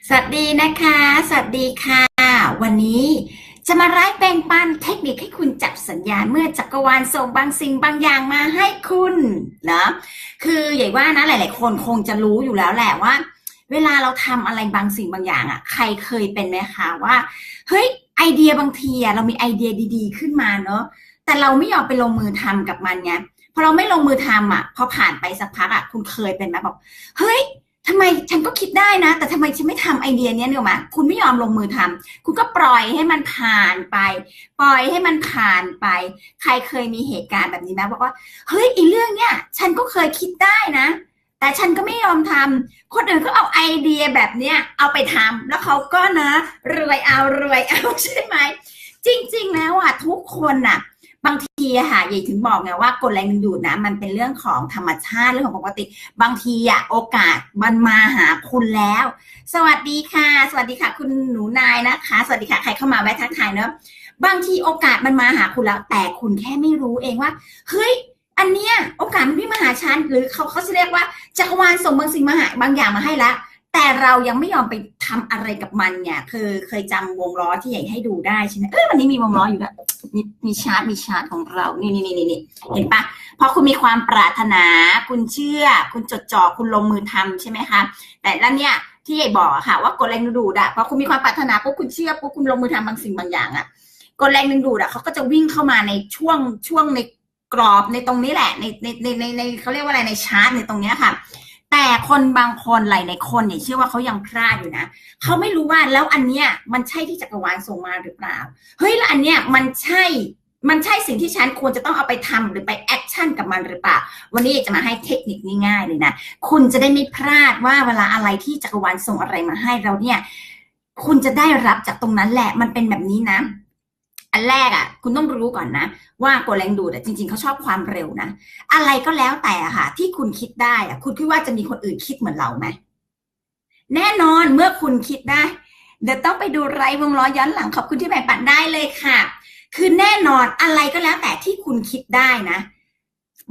สวัสดีนะคะสวัสดีค่ะวันนี้จะมาไลฟ์แบ่งปันเทคนิคให้คุณจับสัญญาณเมื่อจักรวาลส่งบางสิ่งบางอย่างมาให้คุณเนาะคืออย่างว่านะหลายๆคนคงจะรู้อยู่แล้วแหละว่าเวลาเราทำอะไรบางสิ่งบางอย่างอ่ะใครเคยเป็นไหมคะว่าเฮ้ยไอเดียบางทีอ่ะเรามีไอเดียดีๆขึ้นมาเนาะแต่เราไม่ยอมไปลงมือทำกับมันไงพอเราไม่ลงมือทำอ่ะพอผ่านไปสักพักอ่ะคุณเคยเป็นไหมบอกเฮ้ย ทำไมฉันก็คิดได้นะแต่ทำไมฉันไม่ทำไอเดียเนี้ยเนี่ยมาคุณไม่ยอมลงมือทำคุณก็ปล่อยให้มันผ่านไปปล่อยให้มันผ่านไปใครเคยมีเหตุการณ์แบบนี้ไหมบอกว่าเฮ้ยอีเรื่องเนี้ยฉันก็เคยคิดได้นะแต่ฉันก็ไม่ยอมทำคนอื่นก็เอาไอเดียแบบเนี้ยเอาไปทำแล้วเขาก็นะรวยเอาใช่ไหมจริงๆแล้วอ่ะทุกคนน่ะบางทีอะค่ะอย่างถึงบอกไงว่ากฎแรงดึงดูดนะมันเป็นเรื่องของธรรมชาติเรื่องของปกติ บางทีอะโอกาสมันมาหาคุณแล้ว สวัสดีค่ะสวัสดีค่ะคุณหนูนายนะคะสวัสดีค่ะใครเข้ามาแวะทักทายเนอะบางทีโอกาสมันมาหาคุณแล้วแต่คุณแค่ไม่รู้เองว่าเฮ้ยอันเนี้ยโอกาสมันไม่มาหาฉันหรือเขาจะเรียกว่าจักรวาลส่งบางสิ่งมาหาบางอย่างมาให้แล้วแต่เรายังไม่ยอมไปทำอะไรกับมันเนี่ยเคยจำวงล้อที่ใหญ่ให้ดูได้ใช่ไหมวันนี้มีวงล้ออยู่แล้วมีชาร์ตของเรานี่เห็นปะ เพราะคุณมีความปรารถนาคุณเชื่อคุณจดจ่อคุณลงมือทำใช่ไหมคะแต่แล้วเนี่ยที่ใหญ่บอกอะค่ะว่ากฎแรงดึงดูดอะพอคุณมีความปรารถนาปุ๊บคุณเชื่อปุ๊บคุณลงมือทำบางสิ่งบางอย่างอะกฎแรงดึงดูดอะเขาก็จะวิ่งเข้ามาในช่วงในกรอบในตรงนี้แหละในเขาเรียกว่าอะไรในชาร์ตในตรงเนี้ยค่ะแต่คนบางคนหลายๆคนเนี่ยเชื่อว่าเขายังพลาดอยู่นะเขาไม่รู้ว่าแล้วอันเนี้ยมันใช่ที่จักรวาลส่งมาหรือเปล่าเฮ้ยแล้วอันเนี้ยมันใช่สิ่งที่ฉันควรจะต้องเอาไปทำหรือไปแอคชั่นกับมันหรือเปล่าวันนี้จะมาให้เทคนิคง่ายๆเลยนะคุณจะได้ไม่พลาดว่าเวลาอะไรที่จักรวาลส่งอะไรมาให้เราเนี่ยคุณจะได้รับจากตรงนั้นแหละมันเป็นแบบนี้นะอันแรกอ่ะคุณต้องรู้ก่อนนะว่ากฎแรงดูดจริงๆเขาชอบความเร็วนะอะไรก็แล้วแต่ค่ะที่คุณคิดได้อ่ะคุณคิดว่าจะมีคนอื่นคิดเหมือนเราไหมแน่นอนเมื่อคุณคิดได้เดี๋ยวต้องไปดูไรวงล้อย้อนหลังขอบคุณที่แบ่งปันได้เลยค่ะ คือแน่นอนอะไรก็แล้วแต่ที่คุณคิดได้นะ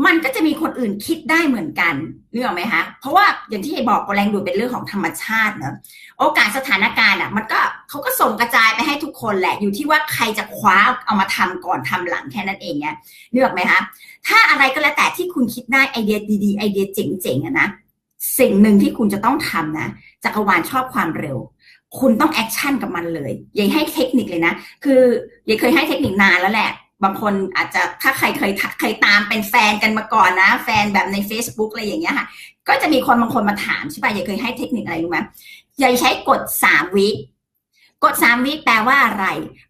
มันก็จะมีคนอื่นคิดได้เหมือนกันนึกออกไหมคะเพราะว่าอย่างที่บอกแรงดูดเป็นเรื่องของธรรมชาติเนอะโอกาสสถานการณ์อ่ะมันก็เขาก็ส่งกระจายไปให้ทุกคนแหละอยู่ที่ว่าใครจะคว้าเอามาทำก่อนทำหลังแค่นั้นเองเนี่ยนึกออกไหมคะถ้าอะไรก็แล้วแต่ที่คุณคิดได้ไอเดียดีๆไอเดียเจ๋งๆอะนะสิ่งหนึ่งที่คุณจะต้องทำนะจักรวาลชอบความเร็วคุณต้องแอคชั่นกับมันเลยอย่าให้เทคนิคเลยนะ คือเยายเคยให้เทคนิคนานแล้วแหละบางคนอาจจะถ้าใครเคยตามเป็นแฟนกันมาก่อนนะแฟนแบบใน Facebook อะไรอย่างเงี้ยค่ะก็จะมีคนบางคนมาถามใช่ป่ะเยายเคยให้เทคนิคอะไรรู้ไหมเยายใช้กด3 วิกด3 วิแปลว่าอะไร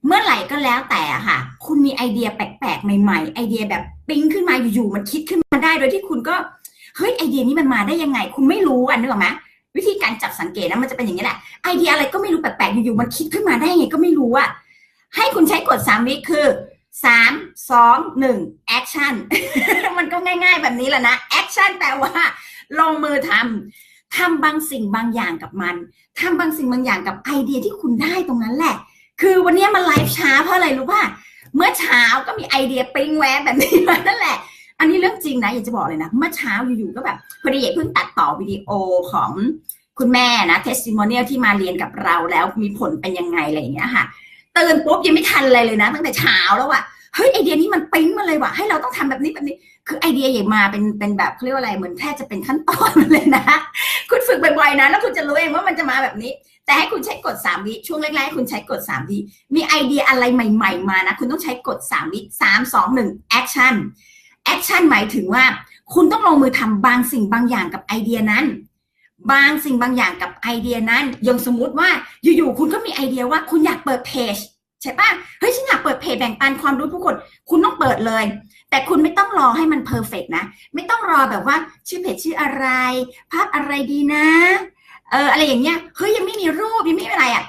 เมื่อไหร่ก็แล้วแต่ค่ะคุณมีไอเดียแปลกๆใหม่ๆไอเดียแบบปิ๊งขึ้นมาอยู่ๆมันคิดขึ้นมาได้โดยที่คุณก็เฮ้ยไอเดียนี้มันมาได้ยังไงคุณไม่รู้อ่ะนึกออกไหมวิธีการจับสังเกตนะมันจะเป็นอย่างนี้แหละไอเดียอะไรก็ไม่รู้แปลกๆอยู่ๆมันคิดขึ้นมาได้ยังไงก็ไม่รู้อ่ะ ให้คุณใช้กด3 วิคือ3 2 1แอคชั่นมันก็ง่ายๆแบบนี้แหละนะแอคชั่นแปลว่าลงมือทำบางสิ่งบางอย่างกับมันทำบางสิ่งบางอย่างกับไอเดียที่คุณได้ตรงนั้นแหละคือวันนี้มาไลฟ์ช้าเพราะอะไรรู้ป่ะเมื่อเช้าก็มีไอเดียปิ๊งแวบแบบนี้มานั่นแหละอันนี้เรื่องจริงนะอยากจะบอกเลยนะเมื่อเช้าอยู่ๆก็แบบพอดีเพิ่งตัดต่อวิดีโอของคุณแม่นะเทสติโมเนียลที่มาเรียนกับเราแล้วมีผลเป็นยังไงอะไรอย่างเงี้ยค่ะ ตื่นปุ๊บยังไม่ทันอะไรเลยนะตั้งแต่เช้าแล้วอะเฮ้ยไอเดียนี้มันปิ๊งมาเลยว่ะให้เราต้องทำแบบนี้แบบนี้คือไอเดียใหญ่มาเป็นแบบเขาเรียกว่าอะไรเหมือนแทบจะเป็นขั้นตอนเลยนะคุณฝึกบ่อยๆนะแล้วคุณจะรู้เองว่ามันจะมาแบบนี้แต่ให้คุณใช้กด3 วิช่วงแรกๆคุณใช้กด3 วิมีไอเดียอะไรใหม่ๆมานะคุณต้องใช้กด3 วิ3 2 1แอคชั่นแอคชั่นหมายถึงว่าคุณต้องลงมือทำบางสิ่งบางอย่างกับไอเดียนั้น บางสิ่งบางอย่างกับไอเดียนั้นอย่างสมมุติว่าอยู่ๆคุณก็มีไอเดียว่าคุณอยากเปิดเพจใช่ปะเฮ้ยฉันอยากเปิดเพจแบ่งปันความรู้ผู้คนคุณต้องเปิดเลยแต่คุณไม่ต้องรอให้มันเพอร์เฟกนะไม่ต้องรอแบบว่าชื่อเพจชื่ออะไรภาพอะไรดีนะอะไรอย่างเงี้ยเฮ้ยยังไม่มีรูปยังไม่มีอะไรอ่ะ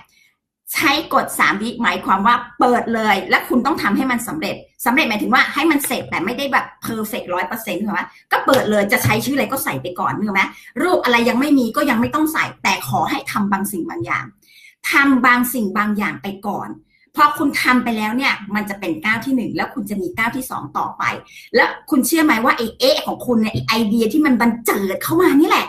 ใช้กด3 วิหมายความว่าเปิดเลยและคุณต้องทำให้มันสำเร็จหมายถึงว่าให้มันเสร็จแต่ไม่ได้แบบเพอร์เฟกต์100%ถูกไหมก็เปิดเลยจะใช้ชื่ออะไรก็ใส่ไปก่อนถูกไหมรูปอะไรยังไม่มีก็ยังไม่ต้องใส่แต่ขอให้ทำบางสิ่งบางอย่างทำบางสิ่งบางอย่างไปก่อนพอคุณทำไปแล้วเนี่ยมันจะเป็นก้าวที่1แล้วคุณจะมีก้าวที่2ต่อไปแล้วคุณเชื่อไหมว่าไอ้ของคุณเนี่ยไอเดียที่มันบันเจิดเข้ามานี่แหละ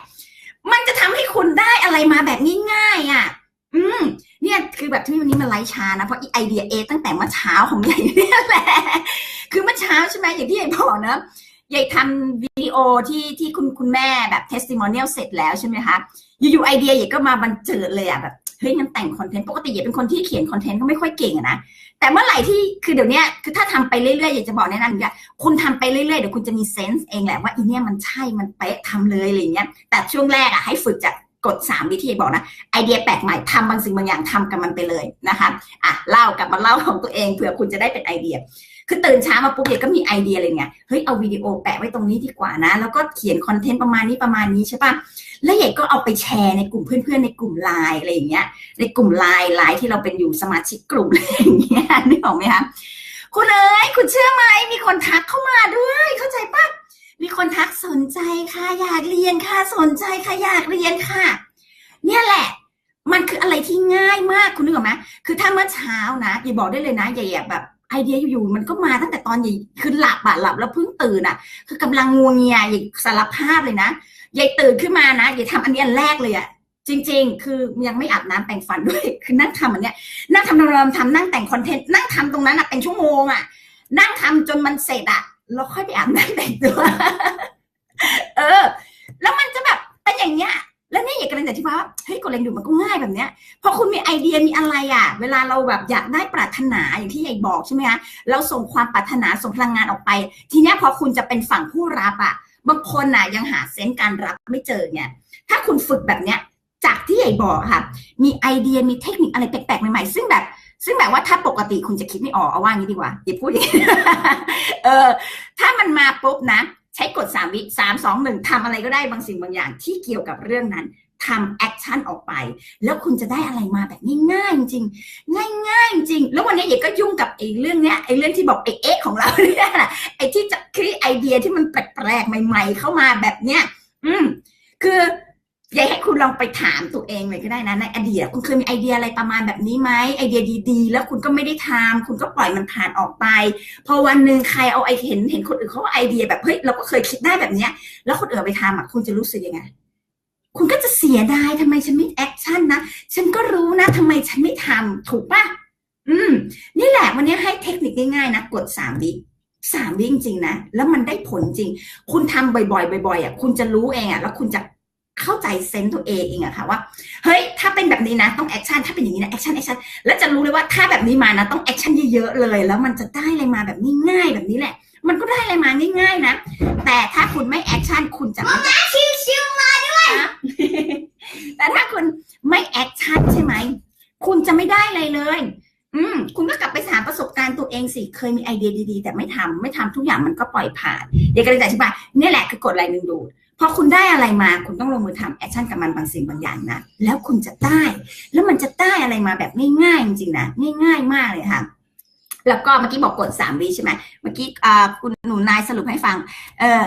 มันจะทำให้คุณได้อะไรมาแบบง่ายๆอ่ะ อืมเนี่ยคือแบบที่วันนี้มันไลฟ์ช้านะเพราะไอเดียตั้งแต่เมื่อเช้าของใหญ่เนี่ยแหละคือเมื่อเช้าใช่ไหมอย่างที่ใหญ่บอกนะใหญ่ทำวิดีโอที่คุณแม่แบบ testimonial เสร็จแล้วใช่ไหมคะอยู่ๆไอเดียใหญ่ก็มาบันเจิดเลยอ่ะแบบเฮ้ยงั้นแต่งคอนเทนต์ปกติใหญ่เป็นคนที่เขียนคอนเทนต์ก็ไม่ค่อยเก่งอะนะแต่เมื่อไหร่ที่คือเดี๋ยวนี้คือถ้าทำไปเรื่อยๆอยากจะบอกแนะนำอย่างเงี้ยคุณทำไปเรื่อยๆเดี๋ยวคุณจะมีเซนส์เองแหละว่าอีเนี่ยมันใช่มันเป๊ะทำเลยอะไรเงี้ยแต่ช่วงแรกอ่ะให้ฝึกจากกฎ3 วิธีบอกนะไอเดียแปลกใหม่ทำบางสิ่งบางอย่างทำกับมันไปเลยนะคะอ่ะเล่ากลับมาเล่าของตัวเองเผื่อคุณจะได้เป็นไอเดียคือตื่นเช้ามาปุ๊บเดี๋ยวก็มีไอเดียเลยเนี่ยเฮ้ยเอาวิดีโอแปะไว้ตรงนี้ดีกว่านะแล้วก็เขียนคอนเทนต์ประมาณนี้ใช่ปะแล้วใหญ่ก็เอาไปแชร์ในกลุ่มเพื่อนๆในกลุ่มไลน์อะไรอย่างเงี้ยในกลุ่มไลน์ที่เราเป็นอยู่สมาชิกกลุ่มอะไรอย่างเงี้ยนึกออกไหมคะคุณเอ๋ยคุณเชื่อไหมมีคนทักเข้ามาด้วยเข้าใจปะมีคนทักสนใจค่ะอยากเรียนค่ะสนใจค่ะอยากเรียนค่ะเนี่ยแหละมันคืออะไรที่ง่ายมากคุณนึกออกไหมคือถ้าเมื่อเช้านะอย่าบอกได้เลยนะอย่าแบบไอเดียอยู่ๆมันก็มาตั้งแต่ตอนใหญ่คือหลับแล้วเพิ่งตื่นอ่ะคือกำลังงัวเงียอย่าสารภาพเลยนะยายตื่นขึ้นมานะอย่าทำอันนี้อันแรกเลยอะจริงๆคือยังไม่อาบน้ำแปรงฟันด้วยคือนั่งทำอันเนี้ยนั่งทำนั่งแต่งคอนเทนต์นั่งทำตรงนั้นอะเป็นชั่วโมงอะนั่งทำจนมันเสร็จอะแล้วค่อยไปอาบน้ำแต่งตัวเออแล้วมันจะแบบเป็นอย่างเงี้ยแล้วเนี่ยอยากกำลังจะที่ว่าเฮ้ยกดแรงดูดมันก็ง่ายแบบเนี้ยพอคุณมีไอเดียมีอะไรอ่ะเวลาเราแบบอยากได้ปรารถนาอย่างที่ยายบอกใช่ไหมคะเราส่งความปรารถนาส่งพลังงานออกไปทีเนี้ยพอคุณจะเป็นฝั่งผู้รับอ่ะบางคนน่ะยังหาเซนส์การรับไม่เจอเนี่ยถ้าคุณฝึกแบบเนี้ยจากที่ใหญ่บอกค่ะมีไอเดียมีเทคนิคอะไรแปลกๆใหม่ๆซึ่งแบบว่าถ้าปกติคุณจะคิดไม่ออกเอาว่างี้ดีกว่าอย่าพูดอย่างนี้ถ้ามันมาปุ๊บนะใช้กฎ3 วิ 3 2 1ทำอะไรก็ได้บางสิ่งบางอย่างที่เกี่ยวกับเรื่องนั้นทำแอคชั่นออกไปแล้วคุณจะได้อะไรมาแบบง่ายๆจริงง่ายๆจริงแล้ววันนี้เอกก็ยุ่งกับไอ้เรื่องเนี้ยไอ้เรื่องที่บอกไอ้ของเราเนี่ยแหละไอ้ที่จะคิดไอเดียที่มันแปลกๆใหม่ๆเข้ามาแบบเนี้ยคืออยากให้คุณลองไปถามตัวเองเลยก็ได้นะในอดีตคุณเคยมีไอเดียอะไรประมาณแบบนี้ไหมไอเดียดีๆแล้วคุณก็ไม่ได้ทำคุณก็ปล่อยมันผ่านออกไปพอวันหนึ่งใครเอาเห็นคนอื่นเขาไอเดียแบบเฮ้ยเราก็เคยคิดได้แบบเนี้ยแล้วคนอื่นไปทำอ่ะคุณจะรู้สึกยังไงคุณก็จะเสียดายทำไมฉันไม่แอคชั่นนะฉันก็รู้นะทำไมฉันไม่ทำถูกปะนี่แหละวันนี้ให้เทคนิคง่ายๆนะกด3 วิจริงๆนะแล้วมันได้ผลจริงคุณทำบ่อยๆบ่อยๆอ่ะคุณจะรู้เองอ่ะแล้วคุณจะเข้าใจเซนส์ตัวเองอะค่ะว่าเฮ้ยถ้าเป็นแบบนี้นะต้องแอคชั่นถ้าเป็นอย่างนี้นะแอคชั่นแล้วจะรู้เลยว่าถ้าแบบนี้มานะต้องแอคชั่นเยอะๆเลยแล้วมันจะได้อะไรมาแบบง่ายๆแบบนี้แหละมันก็ได้อะไรมาง่ายๆนะแต่ถ้าคุณไม่แอคชั่นคุณจะไม่ชิวๆมาด้วยแต่ถ้าคุณไม่แอคชั่นใช่ไหมคุณจะไม่ได้อะไรเลยคุณก็กลับไปถามประสบการณ์ตัวเองสิเคยมีไอเดียดีๆแต่ไม่ทำทุกอย่างมันก็ปล่อยผ่านเดี๋ยวก็เลยอธิบายนี่แหละคือกฎแรงดึงดูดพอคุณได้อะไรมาคุณต้องลงมือทำแอคชั่นกับมันบางสิ่งบางอย่างนะแล้วคุณจะได้แล้วมันจะได้อะไรมาแบบง่ายๆจริงๆนะง่ายๆมากเลยค่ะแล้วก็เมื่อกี้บอกกด3 วิใช่ไหมเมื่อกี้คุณหนูนายสรุปให้ฟัง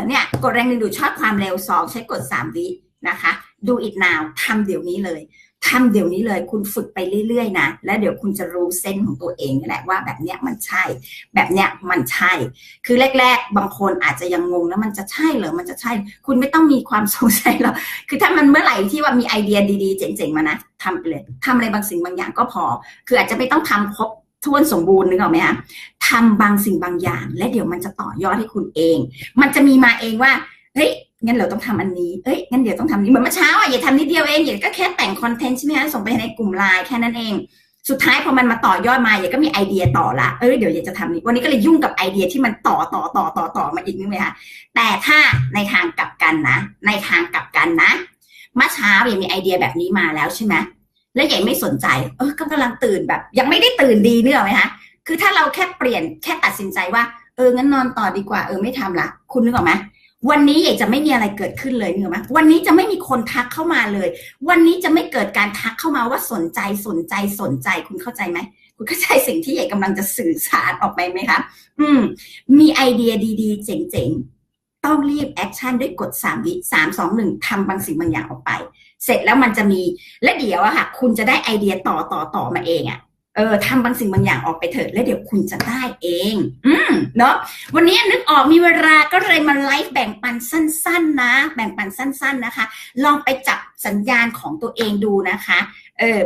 เนี่ยกดแรงดึงดูดชอบความเร็ว2ใช้กด3 วินะคะดูอิ now ทำเดี๋ยวนี้เลยคุณฝึกไปเรื่อยๆนะแล้วเดี๋ยวคุณจะรู้เส้นของตัวเองนี่แหละว่าแบบเนี้ยมันใช่แบบเนี้ยมันใช่คือแรกๆบางคนอาจจะยังงงแล้วมันจะใช่เหรอมันจะใช่คุณไม่ต้องมีความสงสัยหรอกคือถ้ามันเมื่อไหร่ที่ว่ามีไอเดียดีๆเจ๋งๆมานะทำไปเลยทำอะไรบางสิ่งบางอย่างก็พอคืออาจจะไม่ต้องทำครบถ้วนสมบูรณ์นึกออกไหมคะทำบางสิ่งบางอย่างและเดี๋ยวมันจะต่อยอดให้คุณเองมันจะมีมาเองว่าเฮ้ยงั้นเราต้องทำอันนี้งั้นเดี๋ยวต้องทำนี้เหมือนเมื่อเช้าอย่าทำนิดเดียวเองอย่าก็แค่แต่งคอนเทนต์ใช่ไหมคะส่งไปในกลุ่มไลน์แค่นั้นเองสุดท้ายพอมันมาต่อยอดมาอย่าก็มีไอเดียต่อละเดี๋ยวอยากจะทำนี้วันนี้ก็เลยยุ่งกับไอเดียที่มันต่อมาอีกนึกไหมคะแต่ถ้าในทางกลับกันนะเมื่อเช้าอย่ามีไอเดียแบบนี้มาแล้วใช่ไหมแล้วอย่าไม่สนใจก็กำลังตื่นแบบยังไม่ได้ตื่นดีเนอะไหมคะคือถ้าเราแค่เปลี่ยนแค่ตัดสินใจว่างั้นนอนต่อดีกว่าไม่ทำละคุณนึกออกไหมวันนี้อยากจะไม่มีอะไรเกิดขึ้นเลยนึกออกไหมวันนี้จะไม่มีคนทักเข้ามาเลยวันนี้จะไม่เกิดการทักเข้ามาว่าสนใจคุณเข้าใจไหมคุณเข้าใจสิ่งที่อยากกำลังจะสื่อสารออกไปไหมคะมีไอเดียดีๆเจ๋งๆต้องรีบแอคชั่นด้วยกด3 วิ3 2 1ทำบางสิ่งบางอย่างออกไปเสร็จแล้วมันจะมีและเดี๋ยวอะค่ะคุณจะได้ไอเดียต่อมาเองอะ ทำบางสิ่งบางอย่างออกไปเถอะแล้วเดี๋ยวคุณจะได้เองเนาะวันนี้นึกออกมีเวลาก็เลยมาไลฟ์แบ่งปันสั้นๆนะแบ่งปันสั้นๆนะคะลองไปจับสัญญาณของตัวเองดูนะคะ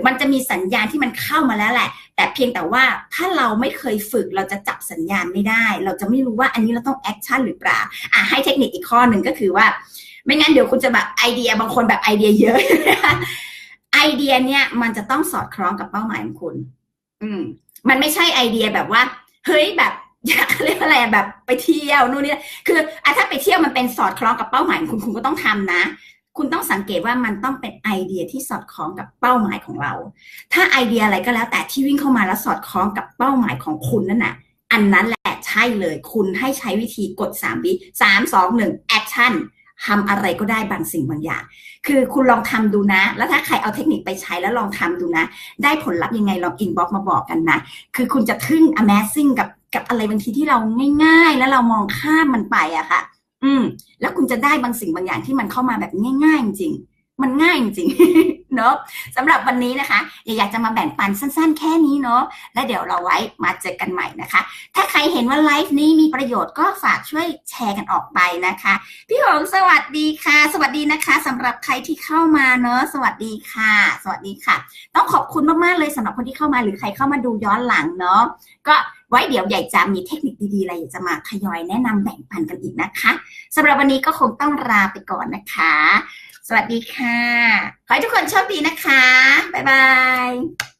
มันจะมีสัญญาณที่มันเข้ามาแล้วแหละแต่เพียงแต่ว่าถ้าเราไม่เคยฝึกเราจะจับสัญญาณไม่ได้เราจะไม่รู้ว่าอันนี้เราต้องแอคชั่นหรือเปล่าให้เทคนิคอีกข้อหนึ่งก็คือว่าไม่งั้นเดี๋ยวคุณจะแบบไอเดียบางคนแบบไอเดียเยอะไอเดียเนี่ยมันจะต้องสอดคล้องกับเป้าหมายของคุณมันไม่ใช่ไอเดียแบบว่าเฮ้ยแบบอยากเรียกอะไรแบบไปเที่ยวนู่นนี่คือถ้าไปเที่ยวมันเป็นสอดคล้องกับเป้าหมายของคุณก็ต้องทำนะคุณต้องสังเกตว่ามันต้องเป็นไอเดียที่สอดคล้องกับเป้าหมายของเราถ้าไอเดียอะไรก็แล้วแต่ที่วิ่งเข้ามาแล้วสอดคล้องกับเป้าหมายของคุณนั่นน่ะอันนั้นแหละใช่เลยคุณให้ใช้วิธีกด3 วิ3 2 1 action ทำอะไรก็ได้บางสิ่งบางอย่างคือคุณลองทำดูนะแล้วถ้าใครเอาเทคนิคไปใช้แล้วลองทำดูนะได้ผลลัพธ์ยังไงลองอินบ็อกซ์มาบอกกันนะคือคุณจะทึ่ง Amazing กับอะไรบางทีที่เราง่ายๆแล้วเรามองข้ามมันไปอะค่ะแล้วคุณจะได้บางสิ่งบางอย่างที่มันเข้ามาแบบง่ายๆจริงๆมันง่ายจริงๆเนาะสำหรับวันนี้นะคะอยากจะมาแบ่งปันสั้นๆแค่นี้เนาะแล้วเดี๋ยวเราไว้มาเจอกันใหม่นะคะถ้าใครเห็นว่าไลฟ์นี้มีประโยชน์ก็ฝากช่วยแชร์กันออกไปนะคะพี่หงสวัสดีค่ะสวัสดีนะคะสำหรับใครที่เข้ามาเนาะสวัสดีค่ะสวัสดีค่ะต้องขอบคุณมากๆเลยสำหรับคนที่เข้ามาหรือใครเข้ามาดูย้อนหลังเนาะก็ไว้เดี๋ยวใหญ่จะมีเทคนิคดีๆอะไรอยากจะมาทยอยแนะนำแบ่งปันกันอีกนะคะสำหรับวันนี้ก็คงต้องลาไปก่อนนะคะสวัสดีค่ะขอให้ทุกคนโชคดีนะคะบ๊ายบาย